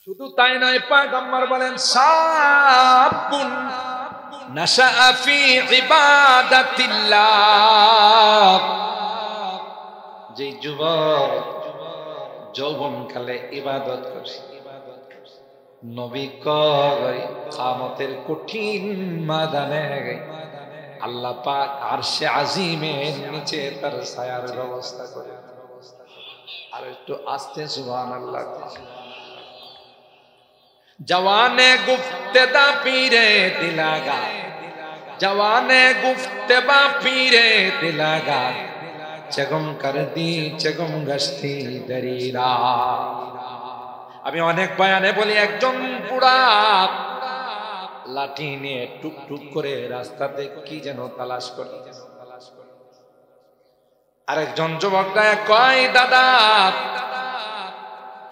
শুধু তাই নয়, পয়গম্বর বলেন শাবুন নাশাআ ফি ইবাদাতিল্লাহ, যে যুবক যৌবনকালে ইবাদত করে, নবী কয় কিয়ামতের কঠিন ময়দানে আল্লাহ পাক আরশে আজিমের নিচে তার ছায়ার ব্যবস্থা করে। আর একটু আস্তে সুবহানাল্লাহ। जवाने गुफ्तेदा पीरे दिलागा, जवाने गुफ्तेबा पीरे दिलागा, चगम कर दी चगम गश्ती दरीरा। আমি অনেক বয়ানে বলি, একজন বুড়া লাঠি নিয়ে টুক টুক করে রাস্তাতে কি যেন তালাশ করে, আরেকজন যুবক কয় দাদা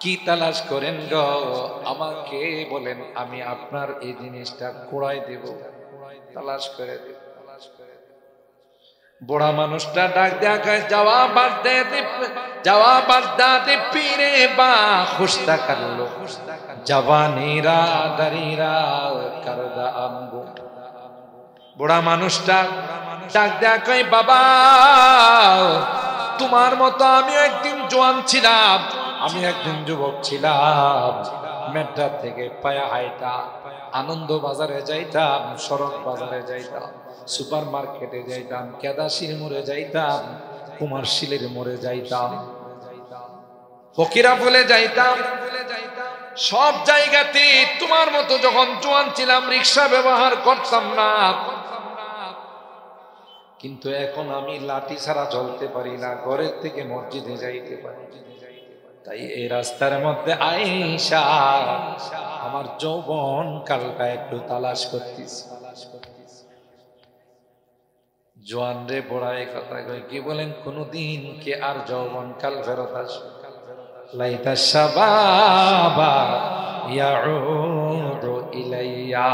কি তালাশ করেন গো, আমাকে বলেন, আমি আপনার এই জিনিসটা কুড়াই দেব, তালাশ করে দেব। বুড়া মানুষটা ডাক দেয়া কয় জওয়াব দে পীরে বা খুশতা করলো জওয়ানিরা দারিরা করদা আমগো। বুড়া মানুষটা ডাক দেয়া কয় বাবা, তোমার মতো আমি একদিন জোয়ান ছিলাম, আমি একদিন যুবক ছিলাম, মেট্রার থেকে পায়া হাইটা আনন্দ বাজারে যাইতাম, সড়ক বাজারে যাইতাম, সুপার মার্কেটে যাইতাম, কেদাশির মোড়ে যাইতাম, কুমারশিলের মোড়ে যাইতাম, ফকিরা বলে যাইতাম, সব জায়গাতে তোমার মতো যখন জোয়ান ছিলাম রিক্সা ব্যবহার করতাম না, কিন্তু এখন আমি লাঠি ছাড়া চলতে পারি না, ঘরের থেকে মসজিদে যাইতে পারি। তাই এই রাস্তার মধ্যে আয়েশা আমার যৌবন কালটা একটু তালাশ করতেছি। জোয়ান রে বড়াই কথা কই, কি বলেন, কোনদিন কি আর যৌবন কাল ফেরত আসবে? লাইতা শাবাবা ইয়াউদু ইলাইয়া,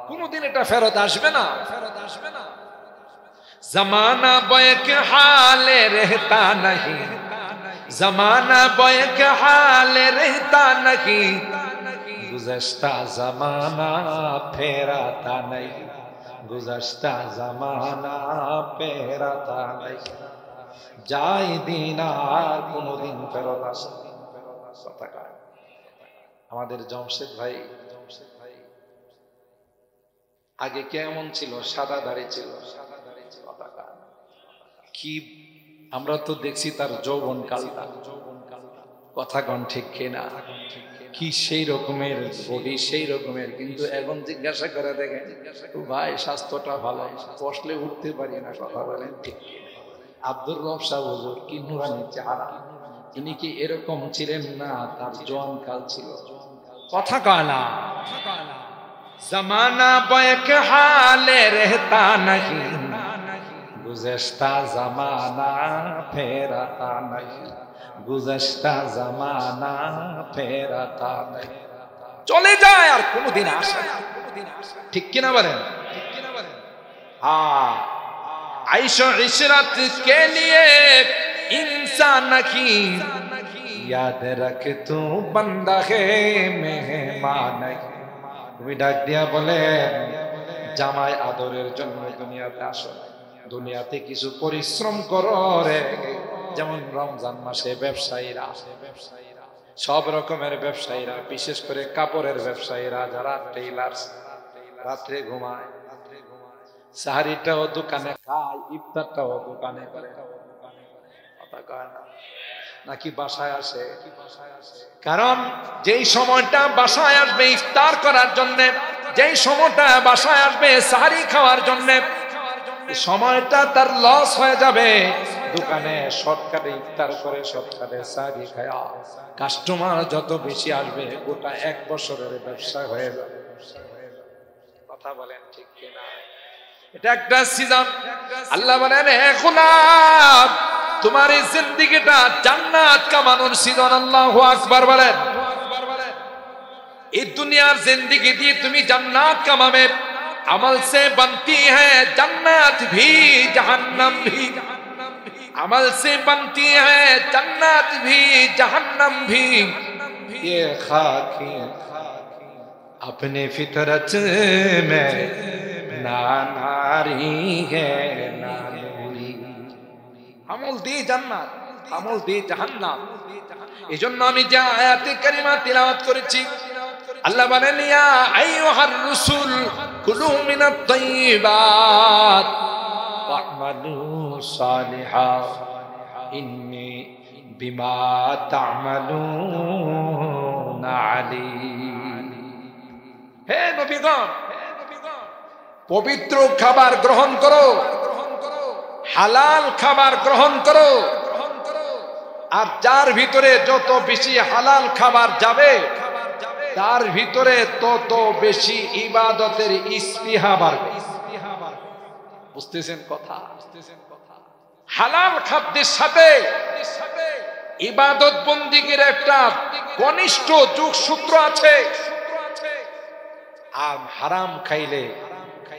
কোনদিন এটা ফেরত আসবে না, ফেরত আসবে না। জমানা বয় কে হালে রহতা नहीं, जमाना बय के हाल रहता नहीं, गुज़श्ता ज़माना फेराता नहीं, गुज़श्ता ज़माना फेराता नहीं, जाए दिन আর কোনদিন ফেরত আসে না। আমাদের জমশেদ ভাই আগে কেমন ছিল? সাদা দাড়ি ছিল, কি আমরা তো দেখছি তার যৌবন কালটা, কথা কন ঠিক কিনা, কি সেই রকমের বডি, সেই রকমের, কিন্তু এখন জিজ্ঞাসা করে দেখেন ভাই স্বাস্থ্যটা ভালো, বসলে উঠতে পারি না, কথা বলেন ঠিক কিনা। আব্দুর রব সাহেব হুজুর কি নুরানি চেহারা, ইনি কি এরকম ছিলেন না? তার জোয়ান কাল ছিল, কথা কয় না। জমানা বয়ক হালে রহতা नहीं, गुज़श्ता ज़माना फेराता नहीं, गुज़श्ता ज़माना फेराता नहीं, চলে যায় আর কোনদিন আসে না, ঠিক কিনা বলেন? हाँ, आइशो इशरत के लिए इंसान नहीं, याद रख तू बंदा है मेहमान नहीं। তুমি ডাক দিয়া বলে জামাই আদরের জন্য দুনিয়াতে আসো, দুনিয়াতে কিছু পরিশ্রম করো রে। যেমন রমজান মাসে ব্যবসায়ীরা, সব রকমের ব্যবসায়ীরা, বিশেষ করে কাপড়ের ব্যবসায়ীরা যারা টেইলার্স, রাত্রে ঘুমায়, সাহারিটাও দোকানে খায়, ইফতারটাও দোকানে করে, নাকি বাসায় আসে? কারণ যেই সময়টা বাসায় আসবে ইফতার করার জন্য, যেই সময়টা বাসায় আসবে সাহারি খাওয়ার জন্য, সময়টা তার লস হয়ে যাবে। দোকানে শর্টকাটে ইফতার করে, শর্টকাটে সাহারি খায়, কাস্টমার যত বেশি আসবে গোটা 1 বছরের ব্যবসা হয়ে যাবে। কথা বলেন ঠিক কিনা? এটা একটা সিজন। আল্লাহ বলেন হে গোলাম, তোমার এই জিন্দেগিটা জান্নাত কামানোর সিজন। আল্লাহু আকবার বলেন। এই দুনিয়ার জিন্দেগি দিয়ে তুমি জান্নাত কামাবে। अमल से बनती है जन्नत भी जहन्नम भी, अमल से बनती है जन्नत भी जहन्नम भी। ये खाकी अपने फितरत में ना नारी है ना नूरी। আমল দিয়ে জান্নাত, আমল দিয়ে জাহান্নাম। এজন্য আমি যে আয়াতে কারিমা তিলাওয়াত করেছি, আল্লাহ বলেন ইয়া আইয়ুহার রাসূল কুলু মিনাত তাইয়্যিবাত ওয়া'মালু সালিহা ইন্নী বিমা তা'মালুনা আলীম। হে নবীগণ, পবিত্র খাবার গ্রহণ করো, হালাল খাবার গ্রহণ করো, আর যার ভিতরে যত বেশি হালাল খাবার যাবে তার ভিতরে তত বেশি ইবাদতের স্পৃহা বাড়বে। বুঝতেছেন কথা? হালাল খাদ্যের সাথে ইবাদত বন্দিগির একটা ঘনিষ্ঠ যোগসূত্র আছে। আর হারাম খাইলে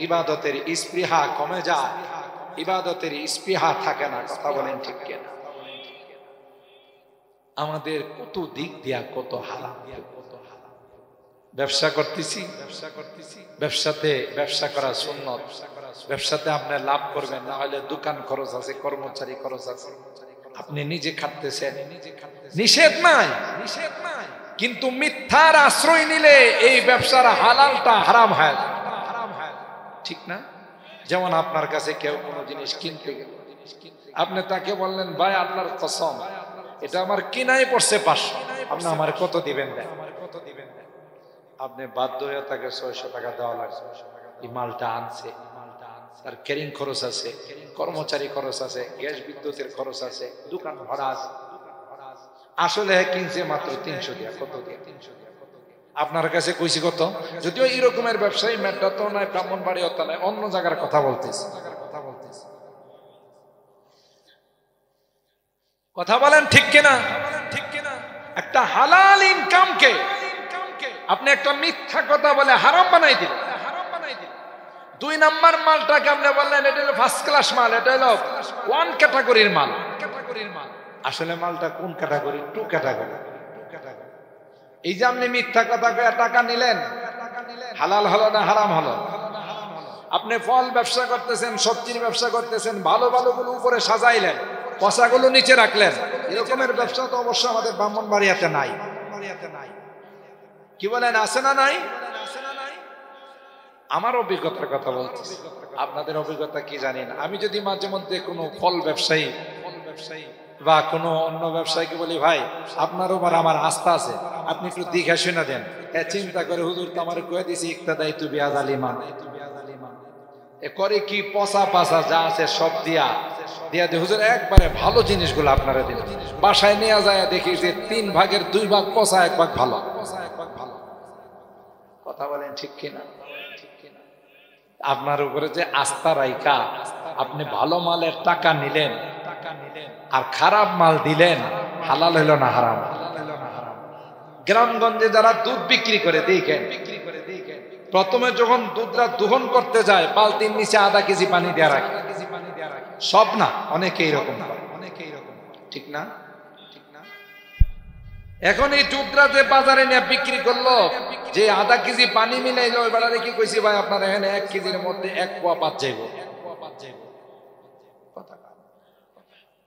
ইবাদতের স্পৃহা কমে যায়, ইবাদতের স্পৃহা থাকে না। কথা বলেন ঠিক কিনা? আমাদের কত দিক দিয়া কত হারাম। ব্যবসা করতেছি, ব্যবসাতে ব্যবসা করা সুন্নত, ব্যবসাতে আপনি লাভ করবেন, না হলে দোকান খরচ আছে, কর্মচারী খরচ আছে, আপনি নিজে খাটতেছেন, নিষেধ নাই, কিন্তু মিথ্যার আশ্রয় নিলে এই ব্যবসার হালালটা হারাম হয়, ঠিক না? যেমন আপনার কাছে কেউ কোনো জিনিস কিনতে গেল, আপনি তাকে বললেন ভাই আল্লাহর কসম এটা আমার কিনাই পড়ছে 500, আপনি আমার কত দিবেন? দেন। আপনি বাধ্য হয়ে তাকে 600 টাকা দেওয়া লাগবে। এই মালটা আনছে, তার ক্যারিং খরচ আছে, কর্মচারী খরচ আছে, গ্যাস বিদ্যুতের খরচ আছে, দোকান ভাড়া আছে। আসলে কিনছে মাত্র 300 দিয়া। কত দিয়া? 300 দিয়া। আপনার কাছে কইছি কত? যদিও এই রকমের ব্যবসায়ী মেট্রা তো নয়, ব্রাহ্মণবাড়ি হতো নয়, অন্য জায়গার কথা বলতেছি। কথা বলেন ঠিক কিনা? একটা হালাল ইনকামকে আপনি একটা মিথ্যা কথা বলে হারাম বানাই দিলেন। 2 নাম্বার মালটাকে আপনি বললেন এটা হলো ফার্স্ট ক্লাস মাল, এটা হলো 1 ক্যাটাগরির মাল। আসলে মালটা কোন ক্যাটাগরি? 2 ক্যাটাগরি। এই যে আপনি মিথ্যা কথা কয়ে টাকা নিলেন, হালাল হলো না হারাম হলো? আপনি ফল ব্যবসা করতেছেন, সবজির ব্যবসা করতেছেন, ভালো ভালো গুলো উপরে সাজাইলেন, পচাগুলো নিচে রাখলেন। এরকমের ব্যবসা তো অবশ্য আমাদের ব্রাহ্মণবাড়িয়াতে নাই। কি বলেন, আছে না নাই? আমার অভিজ্ঞতার কথা বলতেছি, আপনাদের অভিজ্ঞতা কি জানি না। আমি যদি মাঝে মধ্যে কোনো ফল ব্যবসায়ী বা কোনো অন্য ব্যবসায়ীকে বলি ভাই আপনার উপর আমার আস্থা আছে, আপনি একটু দিঘা শুনে দেন, চিন্তা করে হুজুর তো আমার কয়ে দিছি ইক্তাদাই তু বিহাযাল ঈমান, এ করে কি পচা পাচা যা আছে সব দিয়া দিয়ে হুজুর একবারে ভালো জিনিসগুলো আপনারা দিন। বাসায় নিয়ে যায় দেখি যে 3 ভাগের 2 ভাগ পচা, 1 ভাগ ভালো। কথা বলেন ঠিক কিনা? আপনার উপরে যে আস্থা রাইখা আপনি ভালো মালের টাকা নিলেন আর খারাপ মাল দিলেন, হালাল হইল না হারাম? গ্রামগঞ্জে যারা দুধ বিক্রি করে দেখেন, প্রথমে যখন দুধরা দোহন করতে যায় বালতির নিচে আধা কেজি পানি দেয়া রাখে। সব না, অনেকে এইরকম, ঠিক না? এখন এই দুধরা যে বাজারে নিয়ে বিক্রি করলো, যে আধা কেজি পানি মিলাইলো, এবার কি কইছি ভাই আপনার এখানে 1 কেজির মধ্যে 1 পোয়া পাত যাইব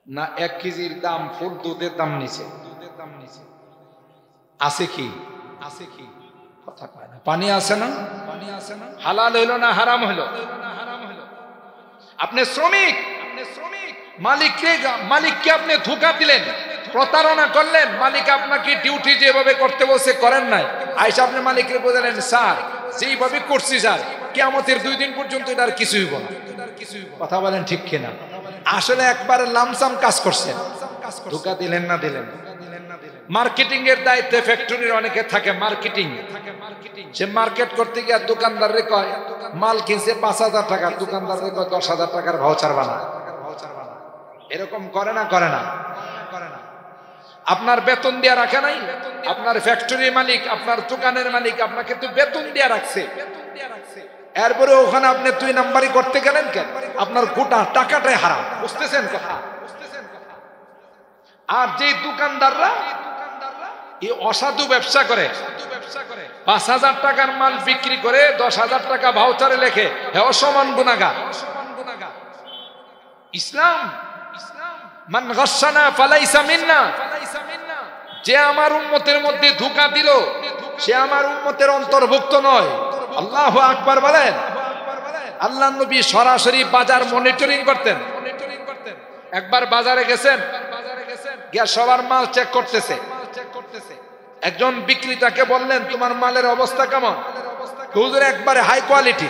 না? 1 কেজির দাম ফুল দুধের দাম নিচে আছে কি? কথা কয় না। পানি আছে না? হালাল হইল না হারাম হইল? আপনি শ্রমিক, মালিককে আপনি ধোঁকা দিলেন, প্রতারণা করলেন। মালিক আপনাকে ডিউটি যেভাবে করতে বলছে করেন নাই, আইসা আপনি মালিককে বললেন স্যার যেইভাবে করছি স্যার কিয়ামতের 2 দিন পর্যন্ত এটা আর কিছুই হইব না। কথা বলেন ঠিক কিনা? আসলে একবারে লামসাম কাজ করছেন, ধোঁকা দিলেন না দিলেন। মার্কেটিং এর দায়িত্বে ফ্যাক্টরির অনেকে থাকে, মার্কেটিং, সে মার্কেট করতে গিয়ে দোকানদাররে কয় মাল কিনছে 5,000 টাকা, দোকানদাররে কয় 10,000 টাকার ভাউচার বানা। এরকম করে না? করে না? আপনার বেতন দেয়া রাখে নাই? আপনার ফ্যাক্টরির মালিক, আপনার দোকানের মালিক আপনাকে তো বেতন দেয়া রাখছে, এরপরে ওখানে আপনি 2 নাম্বারই করতে গেলেন কেন? আপনার গোটা টাকাটাই হারাম। বুঝতেছেন কথা? আর যে দোকানদাররা এই অসাধু ব্যবসা করে 5,000 টাকার মাল বিক্রি করে 10,000 টাকা ভাউচারে লেখে হে অসমান গুনাহগার। ইসলাম মান গাশশানা ফালাইসা মিন্না, যে আমার উম্মতের মধ্যে ধোঁকা দিল সে আমার উম্মতের অন্তর্ভুক্ত নয়। আল্লাহু আকবার বলেন। আল্লাহ নবী সরাসরি বাজার মনিটরিং করতেন। একবার বাজারে গেছেন, গিয়া সবার মাল চেক করতেছে। একজন বিক্রেতাকে বললেন তোমার মালের অবস্থা কেমন? হুজুর একবারে হাই কোয়ালিটি।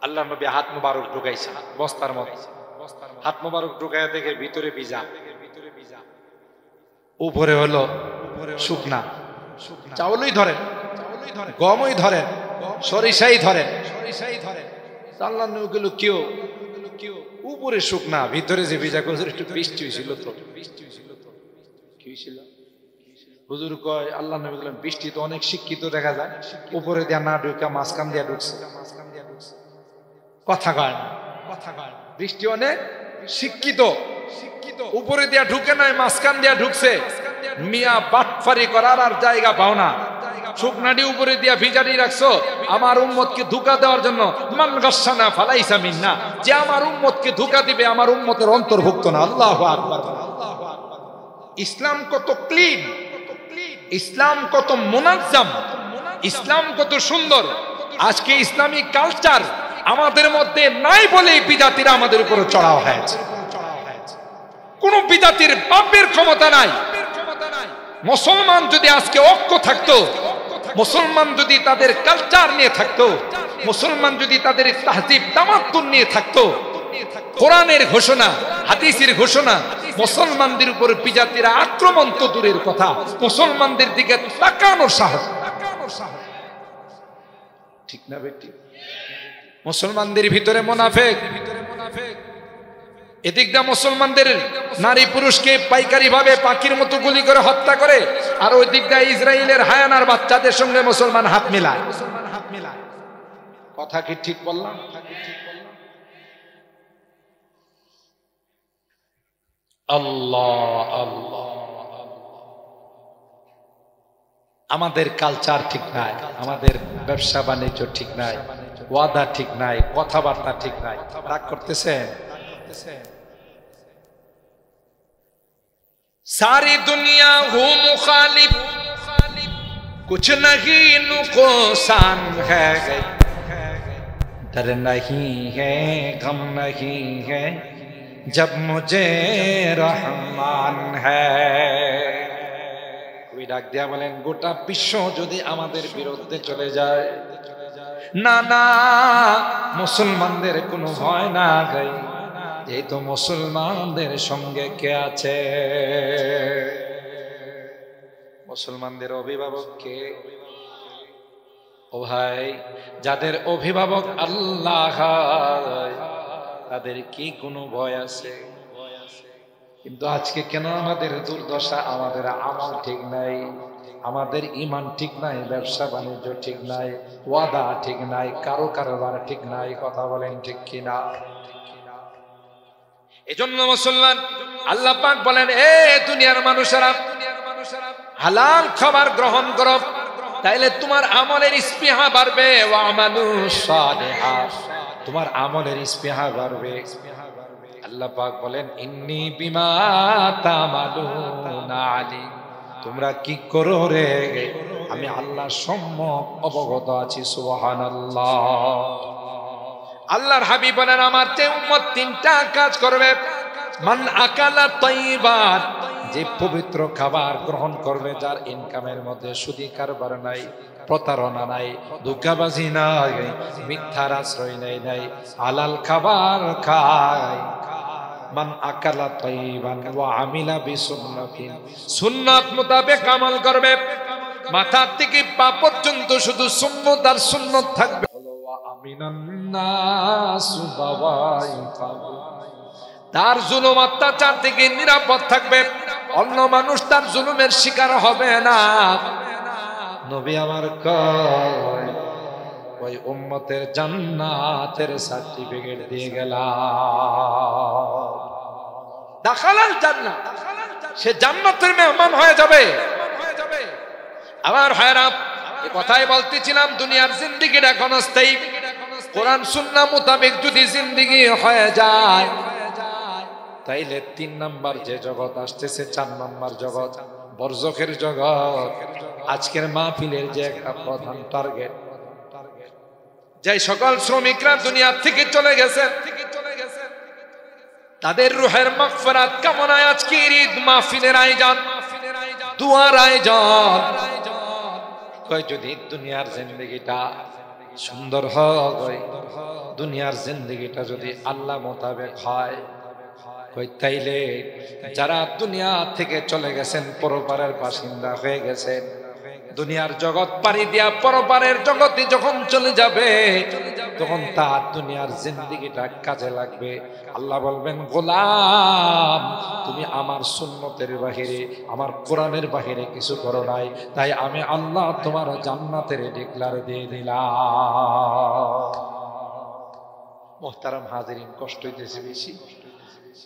আল্লাহ নবী হাত মুবারক ঢুকাইছে বস্তার মধ্যে, হাত মুবারক ঢুকাইয়া দেখে ভিতরে ভিজা, উপরে হলো শুকনা। চাউলই ধরেন, গমই ধরেন, সরিষাই ধরেন। আল্লাহ নবী বলল কেউ উপরে শুকনা ভিতরে যে ভিজা। হুজুর একটু বৃষ্টি হয়েছিল তো। কি হয়েছিল? হুজুর কয় আল্লাহ নবী বললেন বৃষ্টি তো অনেক শিক্ষিত দেখা যায়, উপরে দিয়া না ঢুকা মাঝখান দিয়া ঢুকছে। কথা কয় না, বৃষ্টি অনেক শিক্ষিত, উপরে দিয়া ঢুকে নাই মাঝখান দিয়া ঢুকছে। মিয়া বাটফারি করার আর জায়গা পাও না, শুকনাটি উপরে দিয়া ভিজারি রাখছো আমার উম্মতকে ধোঁকা দেওয়ার জন্য। মান গাশশানা ফালাইসা মিন্না, যে আমার উম্মতকে ধোঁকা দিবে আমার উম্মতের অন্তর্ভুক্ত না। আল্লাহু আকবার। ইসলাম কত ক্লিন, ইসলাম কত মুনাজ্জাম, ইসলাম কত সুন্দর। আজকে ইসলামিক কালচার আমাদের মধ্যে নাই বলেই বিদাতিরা আমাদের উপরে চড়াও হয়েছে। কোন বিদাতির বাপের ক্ষমতা নাই। মুসলমান যদি আজকে ঐক্য থাকতো, মুসলমান যদি তাদের কালচার নিয়ে থাকতো, মুসলমান যদি তাদের তাহজিব তামাদ্দুন নিয়ে থাকতো, কোরআনের ঘোষণা হাদিসের ঘোষণা, মুসলমানদের উপর বিজাতিরা আক্রমণ তো দূরের কথা, মুসলমানদের দিকে তাকানোর সাহস ঠিক না বেটি? মুসলমানদের ভিতরে মুনাফিক, এদিক দিয়ে মুসলমানদের নারী পুরুষকে পাইকারি ভাবে পাখির মতো গুলি করে হত্যা করে, আর ওই দিক দিয়ে ইসরায়েলের হায়ানার বাচ্চাদের সঙ্গে মুসলমান হাত মিলায়। কথা কি ঠিক বললাম? আল্লাহ আল্লাহ। আমাদের কালচার ঠিক নাই, আমাদের ব্যবসা বাণিজ্য ঠিক নাই, ওয়াদা ঠিক নাই, কথাবার্তা ঠিক নাই। রাগ করতেছেন? सारी दुनिया हो मुखालिफ, कुछ नहीं नुकसान है, डर नहीं है गम नहीं है जब मुझे रहमान है। कोई डाक दिया बोलें गोटा विश्व যদি আমাদের বিরুদ্ধে চলে যায়, না না মুসলমানদের কোনো ভয় না গাই, এই তো মুসলমানদের সঙ্গে কে আছে? মুসলমানদের অভিভাবক কে? ও ভাই, যাদের অভিভাবক আল্লাহ তাদের কি কোনো ভয় আছে? কিন্তু আজকে কেন আমাদের দুর্দশা? আমাদের আমল ঠিক নাই, আমাদের ঈমান ঠিক নাই, ব্যবসা বাণিজ্য ঠিক নাই, ওয়াদা ঠিক নাই, কারো কারবার ঠিক নাই। কথা বলেন ঠিক কিনা? এজন্য মুসলমান আল্লাহ পাক বলেন এ দুনিয়ার মানুষেরা হালাল খাবার গ্রহণ করো, তাইলে তোমার আমলের স্পৃহা বাড়বে। ওয়া আমালু সালিহা, তোমার আমলের স্পৃহা বাড়বে। আল্লাহ পাক বলেন ইন্নী বিমা তামালুনা আলিম, তোমরা কি করো রে আমি আল্লাহ সম্যক অবগত আছি। সুবহানাল্লাহ। আল্লাহর হাবিব বলেন আমার চেয়ে উম্মত তিনটা কাজ করবে। মান আকালা তাইয়িবাত, যে পবিত্র খাবার গ্রহণ করবে, যার ইনকামের মধ্যে সুদি কারবার নাই, প্রতারণা নাই, ধোঁকাবাজি নাই, মিথ্যার আশ্রয় নাই, হালাল খাবার খায়। মান আকালা তাইয়িবান ওয়া আমিলা বিসুন্নতি, সুন্নাত মোতাবেক আমল করবে, মাথা থেকে পা পর্যন্ত শুধু সুন্নাত আর সুন্নাত থাকবে। তার জুলুম অত্যাচার থেকে নিরাপদ থাকবে, অন্য মানুষ তার জুলুমের শিকার হবে না। নবী আমার কয় ওই উম্মতের জান্নাতের সার্টিফিকেট দিয়ে গেলাম। দাখালাল জান্নাত, সে জান্নাতের মেহমান হয়ে যাবে। আমার ভাইরা, এই কথাই বলতেছিলাম, দুনিয়ার জিন্দেগিটা ক্ষণস্থায়ী। কোরআন সুন্নাহ মোতাবেক যদি জিন্দেগি হয়ে যায়, তাইলে 3 নাম্বার যে জগৎ আসতেছে, 4 নাম্বার জগৎ, বরজখের জগৎ, আজকের মাহফিলের যে একটা প্রধান টার্গেট, যে সকল শ্রমিকরা দুনিয়া থেকে চলে গেছেন, তাদের রূহের মাগফিরাত কামনায় আজকের ঈদ মাহফিলের আয়োজন, দুয়ার আয়োজন। কই যদি দুনিয়ার জিন্দেগিটা সুন্দর হয়, দুনিয়ার জিন্দেগিটা যদি আল্লাহ মোতাবেক হয়, কই তাইলে যারা দুনিয়া থেকে চলে গেছেন, পরপারের বাসিন্দা হয়ে গেছেন, দুনিয়ার জগৎ পাড়ি দিয়া পরপারের জগতে যখন চলে যাবে, তখন তার দুনিয়ার জিন্দেগিটা কাজে লাগবে। আল্লাহ বলবেন, গোলাম তুমি আমার সুন্নতের বাহিরে, আমার কোরআনের বাহিরে কিছু করো নাই, তাই আমি আল্লাহ তোমার জান্নাতের ডিক্লার দিয়ে দিলাম। মুহতারাম হাজিরিন, কষ্ট হইতেছে বেশি।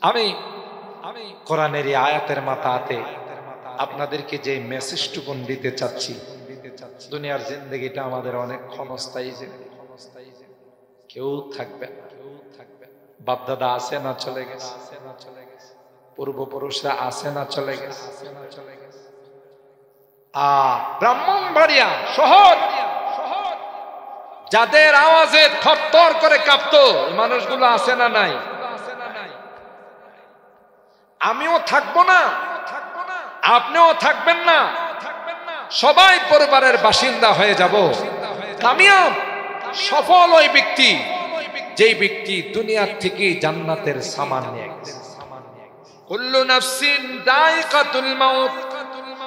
আমি কোরআনের এই আয়াতের মাথাতে আপনাদেরকে যে মেসেজটুকুন দিতে চাচ্ছি, দুনিয়ার জিন্দেগিটা আমাদের অনেক ক্ষণস্থায়ী, কেউ থাকবে না। বাপদাদা আছে না চলে গেছে, পূর্বপুরুষরা আছে না চলে গেছে, ব্রাহ্মণবাড়িয়া শহর যাদের আওয়াজে থরথর করে কাঁপতো, মানুষগুলো আছে না নাই? আমিও থাকবো না, আপনিও থাকবেন না, সবাই পরিবারের বাসিন্দা হয়ে যাব। কামিয়াব সফল ওই ব্যক্তি, যেই ব্যক্তি দুনিয়া থেকে জান্নাতের সামান নিয়ে গেছে। কুল্লু নাফসিন যায়িকাতুল মাউত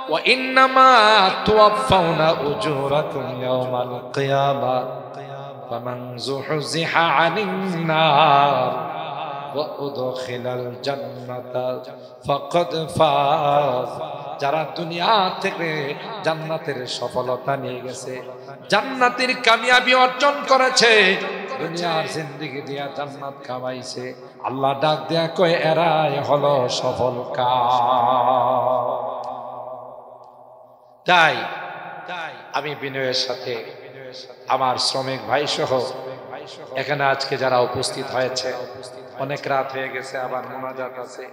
ওয়া ইন্নামা তুওয়াফাউনা উজুরাকুম ইয়াওমাল কিয়ামাহ ফামান যুহজিহা আনিন নার ওয়া উদখিলাল জান্নাতা ফাকাদ ফাজ। যারা দুনিয়া থেকে জান্নাতের সফলতা নিয়ে গেছে, জান্নাতের কামিয়াবি অর্জন করেছে, দুনিয়ার জিন্দেগি দিয়া জান্নাত কামাইছে, আল্লাহ ডাক দেয়া কয় এরাই হলো সফল কাম। তাই আমি বিনয়ের সাথে আমার শ্রমিক ভাই সহ এখানে আজকে যারা উপস্থিত হয়েছে, অনেক রাত হয়ে গেছে, আবার মোনাজাত আছে,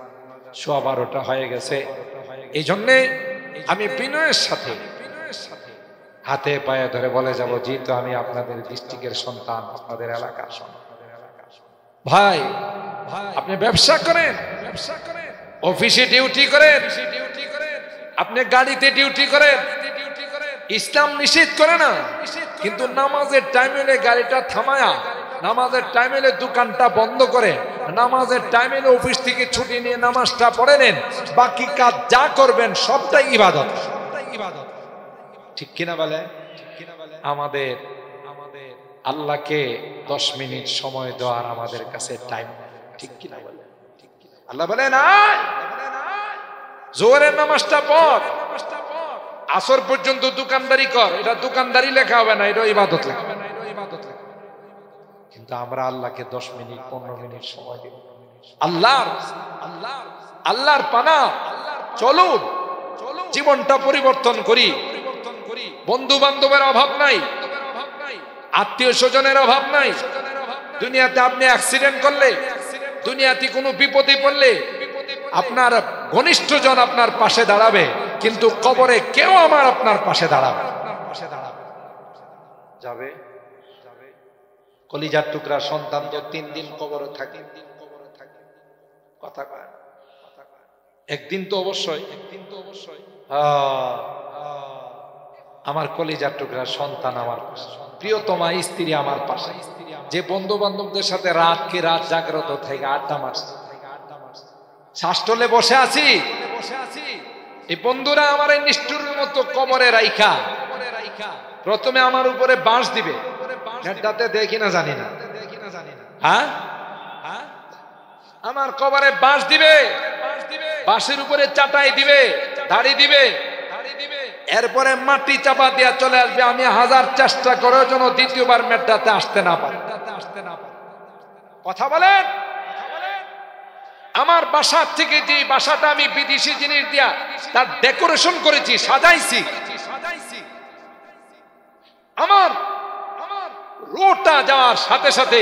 12:15 হয়ে গেছে। এই জন্যে আমি বিনয়ের সাথে হাতে পায়ে ধরে বলে যাব, যেহেতু আমি আপনাদের ডিস্ট্রিক্টের সন্তান, আপনাদের এলাকার সন্তান, ভাই আপনি ব্যবসা করেন, অফিসে ডিউটি করেন, আপনি গাড়িতে ডিউটি করেন, ইসলাম নিষেধ করে না, কিন্তু নামাজের টাইমে গাড়িটা থামায়া, নামাজের টাইমে দোকানটা বন্ধ করে, নামাজের টাইমে অফিস থেকে ছুটি নিয়ে নামাজটা পড়ে নেন, বাকি কাজ যা করবেন সবটাই ইবাদত। ঠিক কিনা বলে? আমাদের আল্লাহকে 10 মিনিট সময় দেওয়ার আমাদের কাছে টাইম, ঠিক কিনা বলে? আল্লাহ বলে না, জোহরের নামাজটা পড়, আসর পর্যন্ত দোকানদারি কর, এটা দোকানদারি লেখা হবে না, এটা ইবাদত লেখা। কিন্তু আমরা আল্লাহকে 10 মিনিট 15 মিনিট সময় দিব। আল্লাহর পানা, চলুন জীবনটা পরিবর্তন করি। বন্ধু বান্ধবের অভাব নাই, আত্মীয় স্বজনের অভাব নাই। দুনিয়াতে আপনি অ্যাক্সিডেন্ট করলে, দুনিয়াতে কোনো বিপদে পড়লে আপনার ঘনিষ্ঠজন আপনার পাশে দাঁড়াবে, কিন্তু কবরে কেউ আপনার পাশে দাঁড়াবে যাবে। কলিজার টুকরা সন্তান তো 3 দিন কবরে থাকে, কথা কয় একদিন তো অবশ্যই। আমার কলিজার টুকরা সন্তান আমার পাশে, প্রিয়তমা স্ত্রী আমার পাশে, যে বন্ধু বান্ধবদের সাথে রাতকে রাত জাগ্রত থেকে আড্ডা মারছে, শাসটলে বসে আছি, এই বন্ধুরা আমার এই নিষ্ঠুরের মতো কবরে রাইখা প্রথমে আমার উপরে বাঁশ দিবে, নেটটাতে দেখি না জানি না, হ্যাঁ আমার কবরে বাঁশ দিবে, বাঁশের উপরে চাটাই দিবে, দাড়ি দিবে, এরপরে মাটি চাপা দিয়া চলে আসবে। আমি 1000 চেষ্টা করার জন্য দ্বিতীয়বার মেটটাতে আসতে না পারি। কথা বলেন, আমার বাসার থেকে যে বাসাটা আমি বিদেশি জিনিস দিয়া তার ডেকোরেশন করেছি, সাজাইছি, আমার রোটা যাওয়ার সাথে সাথে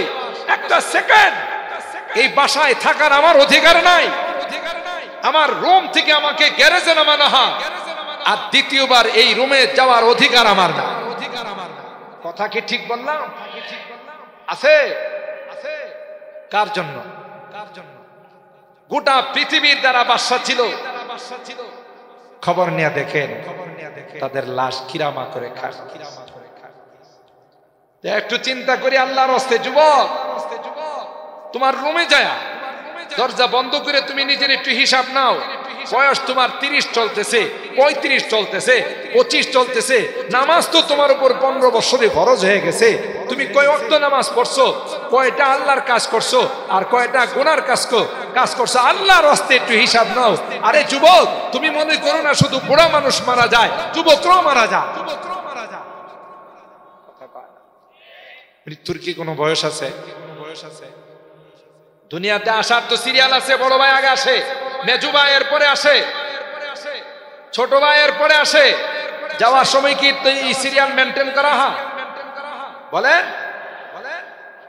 একটা সেকেন্ড এই বাসায় থাকার আমার অধিকার নাই। আমার রুম থেকে আমাকে গ্যারেজে নামানো হয়, আর দ্বিতীয়বার এই রুমে যাওয়ার অধিকার আমার না। কথা কি ঠিক বললাম? আছে কার জন্য? গোটা পৃথিবীর দ্বারা বাদশা ছিল, খবর নিয়ে দেখেন তাদের লাশ কিরামা করে খায়। একটু চিন্তা করি আল্লাহর হস্তে, যুবক তোমার রুমে যায় দরজা বন্ধ করে তুমি নিজের একটু হিসাব নাও। বয়স তোমার 30 চলতেছে, 35 চলতেছে, 25 চলতেছে, নামাজ তো তোমার উপর 15 বছরে ফরজ হয়ে গেছে। তুমি কয় ওয়াক্ত নামাজ পড়ছো, কয়টা আল্লাহর কাজ করছো, আর কয়টা গুনার কাজ করছো? আল্লাহর হস্তে একটু হিসাব নাও। আরে যুবক, তুমি মনে করো না শুধু বুড়া মানুষ মারা যায়, যুবকরাও মারা যায়। মৃত্যুর কি কোনো বয়স আছে? দুনিয়াতে আসার তো সিরিয়াল আছে। বড় ভাই আগে আসে, মেজু ভাই এর পরে আসে, ছোট ভাই এর পরে আসে। যাওয়ার সময় কি এই সিরিয়াল মেনটেন করা হয়? বলেন।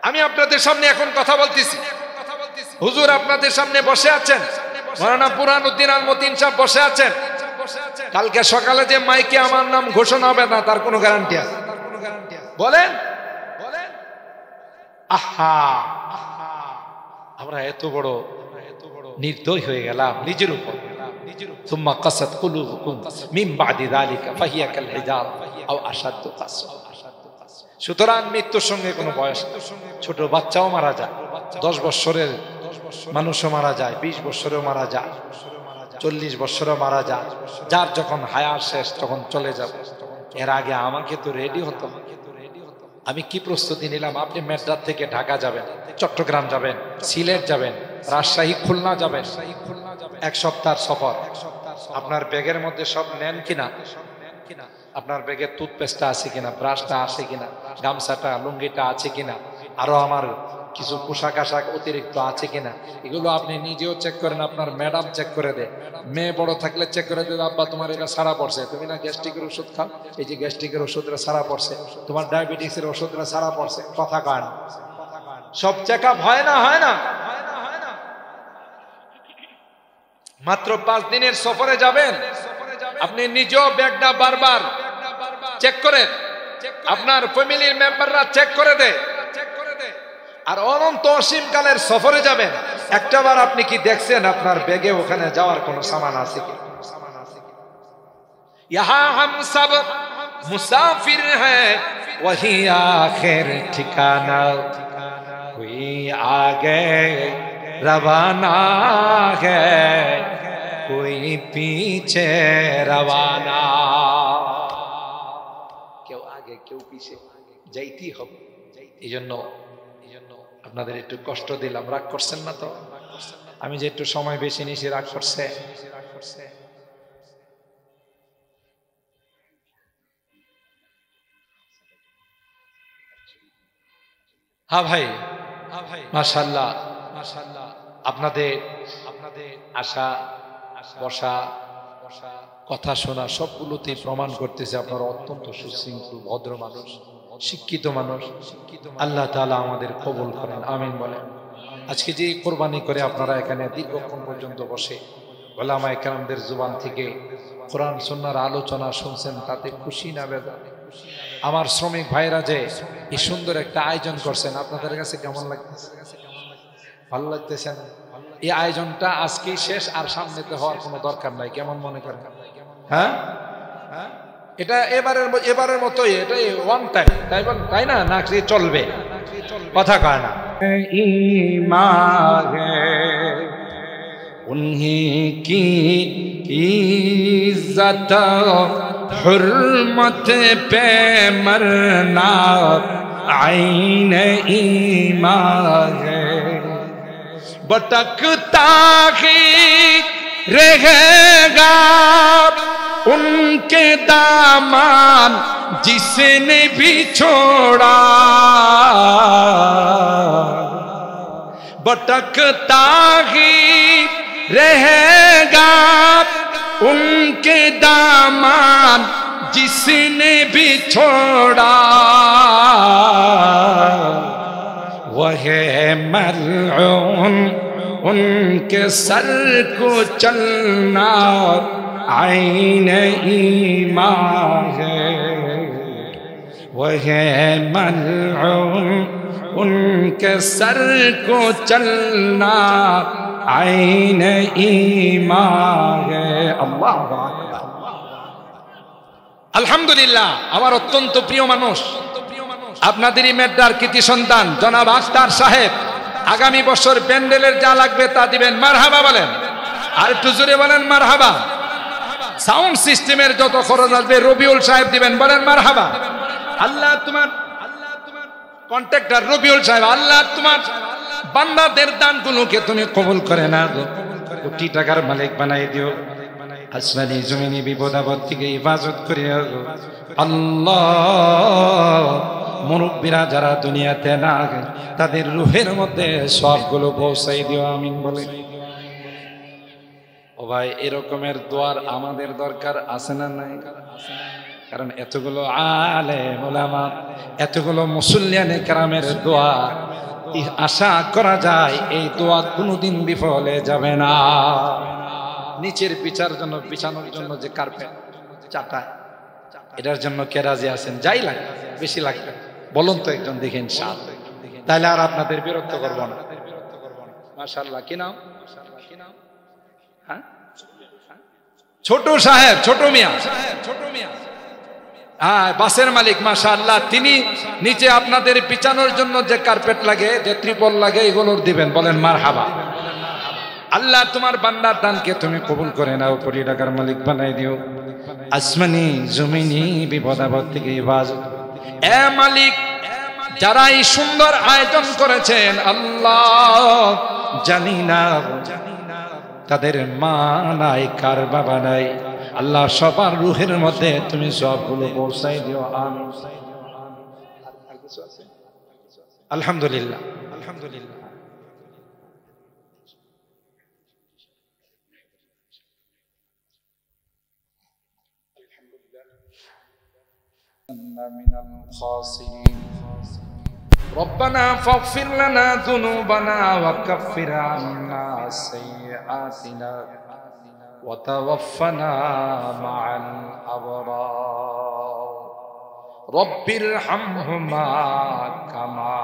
আমি আপনাদের সামনে এখন কথা বলতেছি, হুজুর আপনাদের সামনে বসে আছেন, মাওলানা বুরহানুদ্দিন আল মতিন সাহেব বসে আছেন। কালকে সকালে যে মাইকে আমার নাম ঘোষণা হবে না তার কোনো গ্যারান্টি আছে? বলেন। আহা, আমরা এত বড় নির্দয় হয়ে গেলাম নিজের উপর। সুম্মা কাসাত কুলুবুকুম মিন বাদি যালিকা ফাহিয়া কাল হিজার আও আশাদ্দু কাসওয়া। সুতরাং মৃত্যুর সঙ্গে কোনো বয়স, ছোট বাচ্চাও মারা যায়, 10 বছরের মানুষও মারা যায়, 20 বছরেও মারা যায়, 40 বছরেও মারা যায়। যার যখন হায়াত শেষ তখন চলে যাবে। এর আগে আমাকে তো রেডি হতে হবে। আমি কি প্রস্তুতি নিলাম? আপনি মেট্রাত থেকে ঢাকা যাবেন, চট্টগ্রাম যাবেন, সিলেট যাবেন, রাজশাহী, খুলনা যাবেন, 1 সপ্তাহ সফর। আপনার ব্যাগের মধ্যে সব নেন কিনা? আপনার ব্যাগের টুথপেস্টটা আছে কিনা, ব্রাশটা আছে কিনা, গামছাটা, লুঙ্গিটা আছে কিনা, আরো আমার কিছু পোশাক আশাক অতিরিক্ত আছে কিনা, এগুলো আপনি নিজেও চেক করেন, আপনার ম্যাডাম চেক করে দেয়। মেয়ে বড় থাকলে চেক করে দেবে, আব্বা তোমার এটা সারা পড়ছে, তুমি না গ্যাস্ট্রিকের ওষুধ খাও, এই যে গ্যাস্ট্রিকের ওষুধটা সারা পড়ছে, তোমার ডায়াবেটিসের ওষুধটা সারা পড়ছে। কথা কয় না? সব চেক আপ হয় না? হয় না? মাত্র 5 দিনের সফরে যাবেন, আপনি নিজেও ব্যাগটা বারবার চেক করেন, আপনার ফ্যামিলির মেম্বাররা চেক করে দেয়। আর অনন্ত অসীমকালের সফরে যাবেন, একটাবার আপনি কি দেখছেন আপনার ব্যাগে ওখানে যাওয়ার কোন সামান আছে কি? ইহা হাম সব মুসাফির হ্যায় ওহি আখির ঠিকানা, কোই আগে রওয়ানা হ্যায় কোই পিছে রওয়ানা। কেউ আগে কেউ পিছে, যাইতেই হবে। এই জন্য আপনাদের একটু কষ্ট দিলাম, রাগ করছেন না তো? আমি যে একটু সময় বেশি নিয়েছি, রাগ করছে? হ্যাঁ ভাই, মাশাআল্লাহ আপনাদের আশা, বসা, কথা শোনা সবগুলোতেই প্রমাণ করতেছে আপনারা অত্যন্ত সুশৃঙ্খল, ভদ্র মানুষ, শিক্ষিত মানুষ। আল্লাহ তাআলা আমাদের কবুল করেন, আমিন বলেন। আজকে যে কোরবানি করে আপনারা এখানে দীর্ঘক্ষণ পর্যন্ত বসে উলামায়ে কেরামদের জবান থেকে কোরআন সুন্নাহর আলোচনা শুনছেন, তাতে খুশি না বেজার? আমার শ্রমিক ভাইরা যে এই সুন্দর একটা আয়োজন করছেন, আপনাদের কাছে কেমন লাগতেছে? ভালো লাগতেছে না? এই আয়োজনটা আজকেই শেষ, আর সামনেতে হওয়ার কোনো দরকার নাই, কেমন মনে করেন? হ্যাঁ, এটা এবারের মতোই, এটা ওয়ান টাইম, তাই না? না চলবে? কথা কয় না। ঈমান উনহি কি ইজ্জত हुर्मत पे मरना आईन ईमान है, भटकता ही रहेगा उनके दामन जिसने भी छोड़ा, भटकता ही रहेगा उनके दामन जिसने भी छोड़ा, वह मलऊन उनके सर को चलना आईन ईमान है, वह मलऊन उनके सर को चलना आईन ईमान है। अल्लाह আলহামদুলিল্লাহ। আমার অত্যন্ত প্রিয় মানুষ, আপনাদেরই মেড্ডার কৃতি সন্তান জনাব আখতার সাহেব আগামী বছর প্যান্ডেলের যা লাগবে তা দিবেন, মারহাবা বলেন, আর একটু জোরে বলেন মারহাবা। সাউন্ড সিস্টেমের যত খরচ আসবে রবিউল সাহেব দিবেন, বলেন মারহাবা। আল্লাহ তোমার কন্ট্রাক্টর রবিউল সাহেব, আল্লাহ তোমার বান্দাদের দানগুলোকে তুমি কবুল করে না, কোটি টাকার মালিক বানাই দিও, আসমানি জমিনি বিপদ আপদ থেকে হেফাজত করে আল্লাহ। মুরব্বীরা যারা দুনিয়াতে না তাদের রুহের মধ্যে সবগুলো পৌঁছাই দিও, আমিন বলে। ও ভাই, এরকমের দোয়ার আমাদের দরকার আছে না নাই? কারণ এতগুলো আলেম ওলামা, এতগুলো মুসল্লিয়ানে কেরামের দোয়া, আশা করা যায় এই দোয়া কোনোদিন বিফলে যাবে না। নিচের বিছানোর জন্য যে কার্পেট চাটায়, এটার জন্য কে রাজি আছেন? যাই লাগে, বেশি লাগবে বলুন তো একজন, দেখেন সাত, তাহলে আর আপনাদের বিরক্ত করব না। মাশাআল্লাহ, কি নাম? হ্যাঁ, ছোট সাহেব, ছোট মিয়া, হ্যাঁ, বাসের মালিক। মাশাআল্লাহ, তিনি নিচে আপনাদের বিছানোর জন্য যে কার্পেট লাগে, যে ত্রিপল লাগে, এগুলোর দিবেন, বলেন মারহাবা। আল্লাহ তোমার বান্দার দানকে তুমি কবুল করে নাও, কোটি টাকার মালিক বানাই দিও, আসমানি জমিনি বিপদ আপদ থেকে হেফাজত। এ মালিক, যারা এই সুন্দর আয়োজন করেছেন আল্লাহ, জানি না তাদের মা নাই, কার বাবা নাই, আল্লাহ সবার রুহের মধ্যে তুমি সবগুলো পৌঁছাই দিও, আমিন। আলহামদুলিল্লাহ, আলহামদুলিল্লাহ। من الخاسرين ربنا فاغفر لنا ذنوبنا وكفر عنا سيئاتنا وتوفنا مع الأبرار رب ارحمهما كما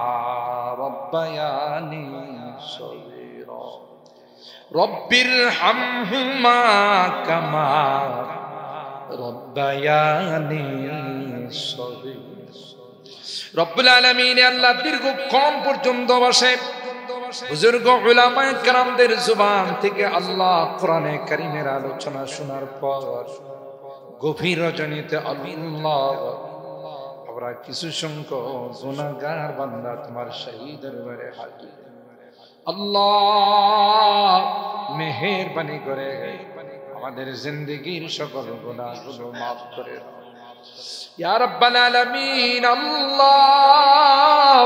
ربياني صغيرا رب ارحمهما كما রব্বায়ানি সগীরা। রব্বুল আলামিন আল্লাহ দীর্ঘক্ষণ পর্যন্ত বসে বুজুর্গ উলামায়ে কেরামদের জবান থেকে আল্লাহ কোরআনে কারীমের আলোচনা শোনার পর গভীর রজনীতে আল্লাহ, আমরা কিছু সংখ্যক গুনাহগার বান্দা তোমার শাহী দরবারে হাজির। আল্লাহ মেহেরবানি করে আমাদের জিন্দেগীর সকল গুনাহগুলো মাফ করে দাও ইয়া রাব্বাল আলামিন। আল্লাহ,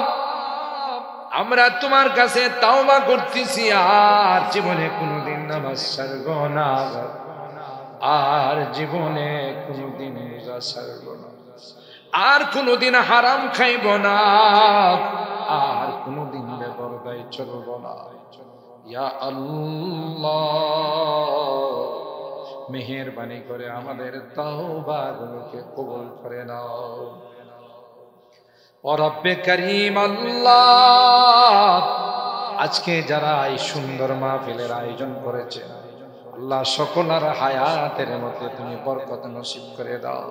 আমরা তোমার কাছে তাওবা করতেছি, আর জীবনে কোনোদিন নামাজ ছাড়ব না, আর জীবনে কোনোদিন রোজা ছাড়ব না, আর কোনোদিন হারাম খাইব না, আর কোনোদিন বেপরদায় চলব না। ইয়া আল্লাহ, মেহেরবানি করে আমাদের তাওবাগুলোকে কবুল করে নাও। ও রব্বে করিম আল্লাহ, আজকে যারা এই সুন্দর মাহফিলের আয়োজন করেছে আল্লাহ, সকলের হায়াতের মধ্যে তুমি বরকত নসিব করে দাও।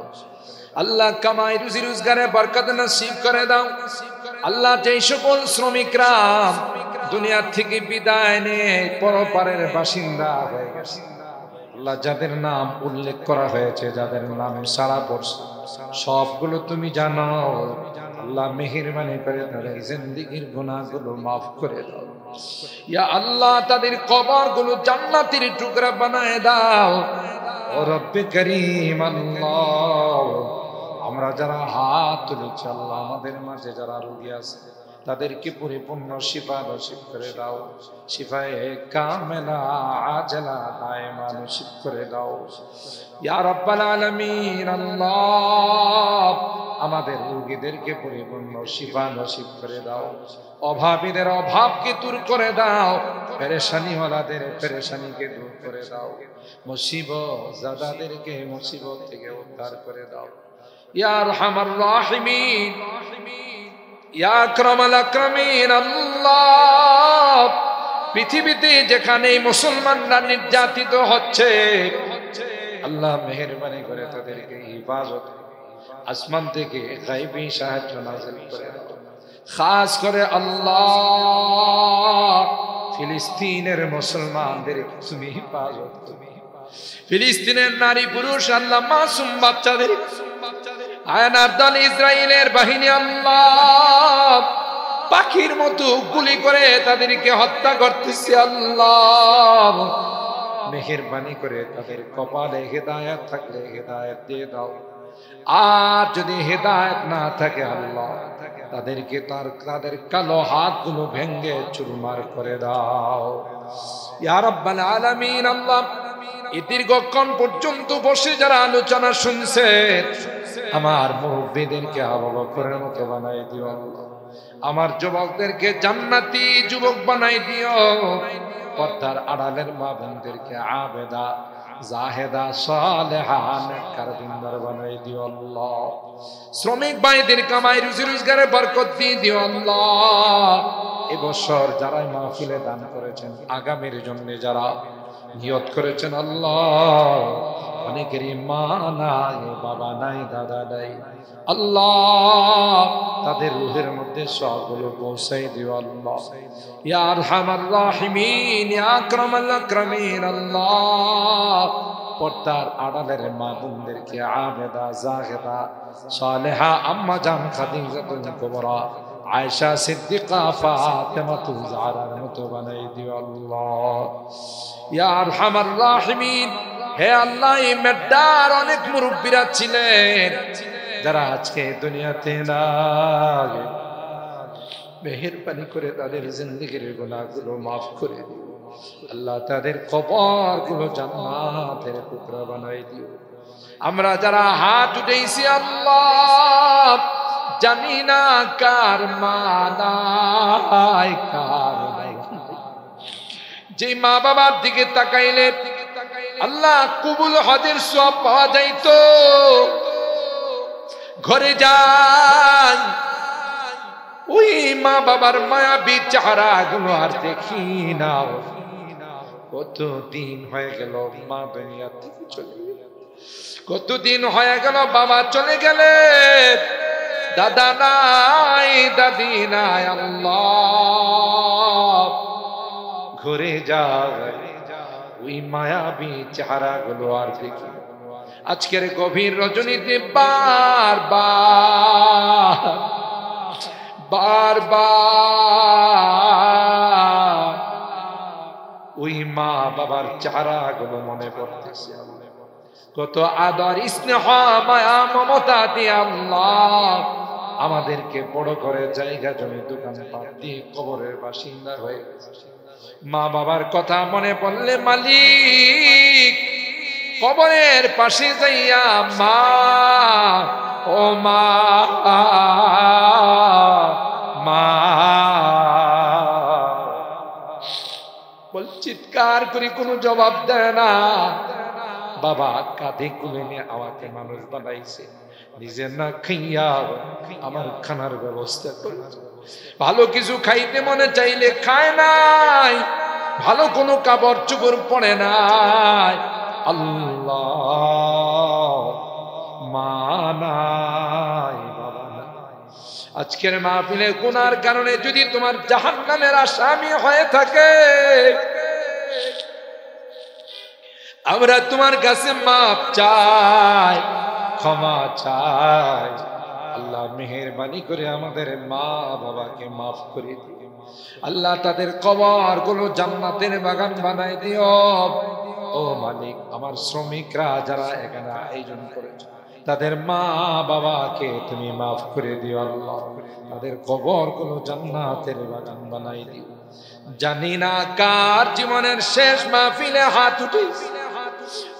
আল্লাহ কামাই রুজি রোজগারে বরকত নসিব করে দাও। আল্লাহ, যেই সকল শ্রমিকরা দুনিয়া থেকে বিদায় নিয়ে পরপারের বাসিন্দা হয়ে গেছে আল্লাহ, যাদের নাম উল্লেখ করা হয়েছে, যাদের নাম সারা পড়ছে, সবগুলো তুমি জানো আল্লাহ। মেহেরবানি করে তাদের জিন্দেগীর গুনাহগুলো মাফ করে দাও ইয়া আল্লাহ। তাদের কবরগুলো জান্নাতের টুকরা বানায় দাও ও রব্বে করিম আল্লাহ। আমরা যারা হাত তুলেছি আল্লাহ, আমাদের মাঝে যারা রোগী আছে তাদেরকে পরিপূর্ণ শিফা নসিব করে দাও, শিফায়ে কামেলা আজলা দায়েমা নসিব করে দাও ইয়া রাব্বাল আলামিন। আল্লাহ আমাদের রোগীদেরকে পরিপূর্ণ শিফা নসিব করে দাও, অভাবীদের অভাবকে দূর করে দাও, পেরেশানিওয়ালাদের পেরেশানিকে দূর করে দাও, মুসিবত জাদাদেরকে মুসিবত থেকে উদ্ধার করে দাও ইয়া আরহামার রাহিমিন, ইয়া আকরামাল আকরামিন। আল্লাহ পৃথিবীতে যেখানে মুসলমানরা নির্যাতিত হচ্ছে, আল্লাহ মেহেরবানি করে তাদেরকে হিফাজত, আসমান থেকে গায়বী সাহায্য নাযিল করে দাও। খাস করে আল্লাহ ফিলিস্তিনের মুসলমানদের তুমি হিফাজত, তুমি ফিলিস্তিনের নারী পুরুষ আল্লাহ মাসুম বাচ্চাদের, আয়নার দল ইসরায়েলের বাহিনী আল্লাহ পাখির মতো গুলি করে তাদেরকে হত্যা করতেছে। আল্লাহ মেহেরবানি করে তাদের কপালে হেদায়েত থাকলে হেদায়েত দিয়ে দাও, আর যদি হেদায়েত না থাকে আল্লাহ তাদেরকে তাদের কালো হাতগুলো ভেঙে চুরমার করে দাও ইয়া রাব্বাল আলামিন। আল্লাহ এই দীর্ঘক্ষণ পর্যন্ত বসে যারা আলোচনা শুনছে, আমার মুরব্বীদেরকে আবু বকরের মতো বানাই দিও আল্লাহ, আমার যুবকদেরকে জান্নাতি যুবক বানাই দিও, পর্দার আড়ালের মা বোনদেরকে আবেদা জাহেদা সালেহা নেককার দিনদার বানাই দিও আল্লাহ, শ্রমিক ভাইদের কামাই রুজি রোজগারে বরকত দিয়ে দিও আল্লাহ। এবছর যারা মাহফিলে দান করেছেন, আগামীর জন্য যারা নিয়ত করেছেন আল্লাহ, অনেকেরই মা নাই, বাবা নাই, দাদা নাই, আল্লাহ তাদের রূহের মধ্যে সবগুলো পৌঁছাই দিও আল্লাহ ইয়া আরহামার রাহিমিন, ইয়া আকরামাল আকরামিন। আল্লাহ পর্দার আড়ালের মা বোনদেরকে আবেদা জাহেদা সালেহা আম্মা জান খাদিজাতুল কুবরা আয়েশা সিদ্দিকা ফাতেমাতুল জাহরার মতো বানাই দিও আল্লাহ ইয়া আরহামার রাহিমিন। হে আল্লাহ এই মেড্ডার অনেক মুরব্বীরা ছিলেন যারা আজকে দুনিয়াতে নাই, মেহেরবানি করে তাদের জিন্দেগির গুনাহগুলো মাফ করে দিও আল্লাহ, তাদের কবরগুলো জান্নাতের টুকরা বানাই দিও। আমরা যারা হাত উঠাইছি আল্লাহ, জানি না কার মানায় কার নাই, যে মা বাবার দিকে তাকাইলে আল্লাহ কবুল হজের সওয়াব পাওয়া যাইতো, ঘরে যাই ওই মা বাবার মায়াবী চেহারা গুলো আর দেখি না। কতদিন হয়ে গেল মা দুনিয়া থেকে চলে গেল, কতদিন হয়ে গেল বাবা চলে গেলে, দাদা নাই দাদি নাই, আল্লাহ ঘরে যাই ওই মায়াবী চেহারা গুলো আর দেখি। আজকের গভীর রজনীতে বারবার ওই মা বাবার চেহারা গুলো মনে পড়তেছে। কত আদর স্নেহ মায়া মমতা দিয়ে আল্লাহ আমাদেরকে বড় করে জায়গা জমি দোকানপাট দিয়ে কবরের বাসিন্দা হয়ে গেছে। মা বাবার কথা মনে পড়লে মালিক কবরের পাশে যাইয়া মা ও মা মা বল, চিৎকার করে কোনো জবাব দেয় না। বাবা কাঁধে কুলে নিয়ে আমাকে মানুষ বানাইছে, নিজে না খাইয়া আমার খানার ব্যবস্থা করে, ভালো কিছু খাইতে মনে চাইলে খায় নাই, ভালো কোনো কাপড় চোপড় পরে নাই। আল্লাহ মা নাই বাবা নাই। আজকের মাহফিলে গুনার কারণে যদি তোমার জাহান্নামের আসামি হয়ে থাকে, আমরা তোমার কাছে মাপ চাই, ক্ষমা চাই। আল্লাহ মেহেরবানি করে আমাদের মা বাবাকে মাফ করে দিও আল্লাহ, তাদের কবর গুলো জান্নাতের বাগান বানাই দিও। ও মালিক, আমার শ্রমিকরা যারা এখানে আয়োজন করেছে তাদের মা বাবাকে তুমি মাফ করে দিও আল্লাহ, তাদের কবরগুলো জান্নাতের বাগান বানাই দিও। জানি না কার জীবনের শেষ মাহফিলে হাত উঠেছে,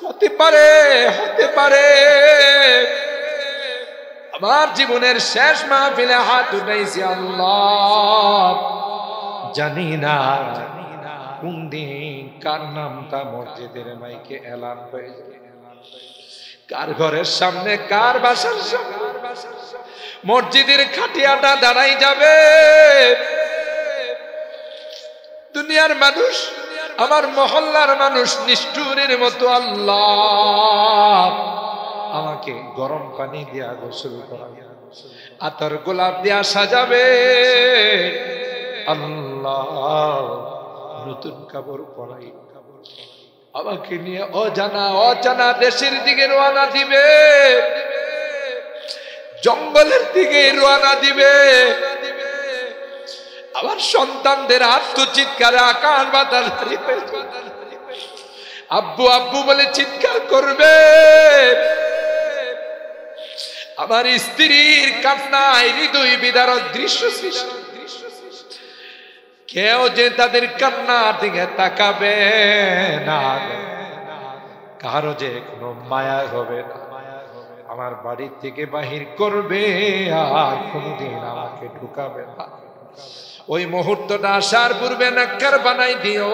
হতে পারে আমার জীবনের শেষ মাহফিলে হাত উঠাইছি আল্লাহ। জানি না কোন দিন কার নামটা মসজিদের মাইকে এলান হয়ে যাবে, কার ঘরের সামনে, কার বাসার সামনে মসজিদের খাটিয়াটা দাঁড়াই যাবে। দুনিয়ার মানুষ, আমার মহল্লার মানুষ নিষ্ঠুরের মতো আল্লাহ আমাকে গরম পানি দিয়া গোসল করাবে, আতর গোলাপ দিয়া সাজাবে আল্লাহ, নতুন কাপড় পরাই আমাকে নিয়ে অজানা দেশের দিকে রওনা দিবে, জঙ্গলের দিকে রওনা দিবে। আমার সন্তানদের আত্মচিৎকারে আকাশ বাতাস আব্বু আব্বু বলে চিৎকার করবে। আমার স্ত্রীর কান্নায় হৃদয় বিদারক দৃশ্য সৃষ্টি, কেউ যে তাদের কান্নার দিকে তাকাবে না, কারো যে কোনো মায়া হবে না, আমার বাড়ি থেকে বাহির করবে আর কোনদিন আমাকে ঢুকাবে না। ওই মুহূর্তটা আসার পূর্বে নেককার বানাই দিও,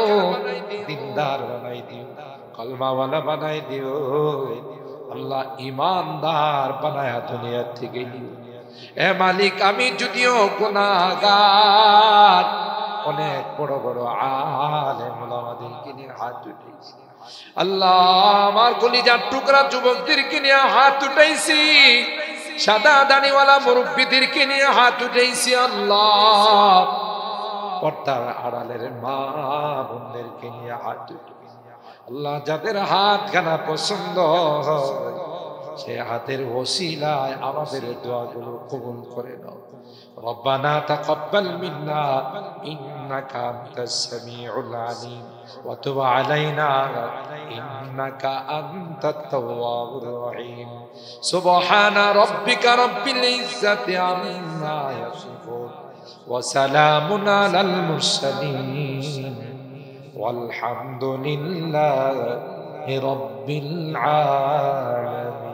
দিনদার বানাই দিও, কলমাওয়ালা বানাই দিও আল্লাহ, ইমানদার বানায়া দুনিয়া থেকে দিও। এ মালিক, আমি যদিও গুনাহগার, অনেক বড় বড় আলেম ওলামাদেরকে নিয়ে হাত উঠাইছি আল্লাহ, আমার কলিজার টুকরা যুবকদেরকে নিয়ে হাত উঠাইছি, সাদা দাড়িওয়ালা মুরব্বীদেরকে নিয়ে হাত উঠাইছি আল্লাহ, পর্দার আড়ালের মা বোনদেরকে নিয়ে হাত উঠাইছি আল্লাহ। যাদের হাত খানা পছন্দ হয় সে হাতের ওসিলায় আমাদের দোয়াগুলো কবুল করে নাও। ربنا تقبل منا إنك أنت السميع العليم وتب علينا إنك أنت التواب الرحيم سبحان ربك رب العزة عما يصفون وسلام على المرسلين والحمد لله رب العالمين.